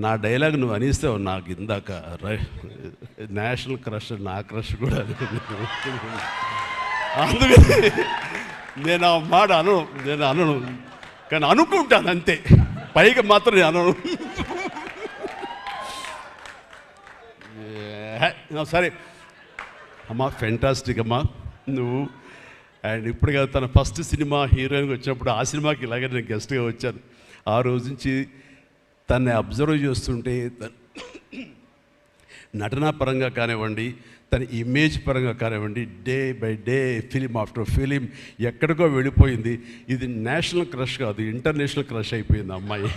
నా డైలాగ్ నువ్వు అనిస్తావు నాకు ఇందాక నేషనల్ క్రష్, నా క్రష్ కూడా అందుకని నేను ఆ మాట అనను కానీ అనుకుంటాను అంతే, పైకి మాత్రం నేను అనను. సరే అమ్మా, ఫెంటాస్టిక్ అమ్మా నువ్వు. అండ్ ఇప్పుడు కదా తన ఫస్ట్ సినిమా హీరోయిన్గా వచ్చినప్పుడు ఆ సినిమాకి ఇలాగే నేను గెస్ట్గా వచ్చాను. ఆ రోజు నుంచి తన్ని అబ్జర్వ్ చేస్తుంటే నటనా పరంగా కానివ్వండి, తన ఇమేజ్ పరంగా కానివ్వండి, day by day film after film ఎక్కడికో వెళ్ళిపోయింది. ఇది నేషనల్ క్రష్ కాదు, ఇంటర్నేషనల్ క్రష్ అయిపోయింది అమ్మాయి.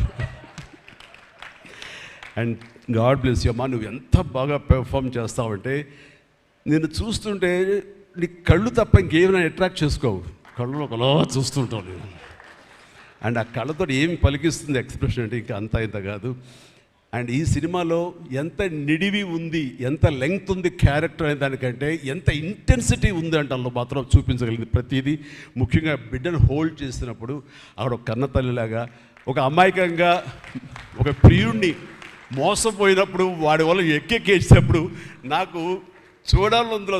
అండ్ గాడ్ బ్లెస్ యూ అమ్మా. నువ్వు ఎంత బాగా పెర్ఫామ్ చేస్తావంటే నేను చూస్తుంటే నీ కళ్ళు తప్ప ఇంకేమైనా అట్రాక్ట్ చేసుకోవు, కళ్ళు ఒకలా చూస్తుంటావు నేను. అండ్ ఆ కళ్ళతో ఏమి పలికిస్తుంది ఎక్స్ప్రెషన్ అంటే ఇంకా అంత ఇంత కాదు. అండ్ ఈ సినిమాలో ఎంత నిడివి ఉంది, ఎంత లెంగ్త్ ఉంది క్యారెక్టర్ అనే దానికంటే ఎంత ఇంటెన్సిటీ ఉంది అంటే అందులో మాత్రం చూపించగలిగింది ప్రతిదీ. ముఖ్యంగా బిడ్డను హోల్డ్ చేసినప్పుడు ఆవిడ ఒక కన్న తల్లిలాగా, ఒక అమాయకంగా ఒక ప్రియుణ్ణి మోసపోయినప్పుడు వాడి వల్ల ఎక్కేసినప్పుడు నాకు చూడాలందులో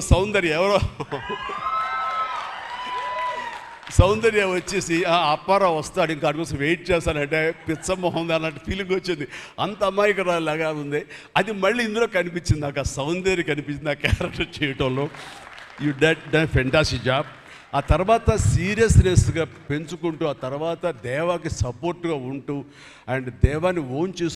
సౌందర్య వచ్చేసి అప్పారావు వస్తాడు ఇంకా అటు కోసం వెయిట్ చేస్తానంటే పిచ్చమొహం అన్నట్టు ఫీలింగ్ వచ్చింది. అంత అమాయకురాలాగా ఉంది. అది మళ్ళీ ఇందులో కనిపించింది నాకు, ఆ సౌందర్య కనిపించింది ఆ క్యారెక్టర్ చేయటంలో. You done fantastic job. ఆ తర్వాత సీరియస్నెస్గా పెంచుకుంటూ, ఆ తర్వాత దేవాకి సపోర్ట్గా ఉంటూ అండ్ దేవాన్ని ఓన్ చేసుకుంటూ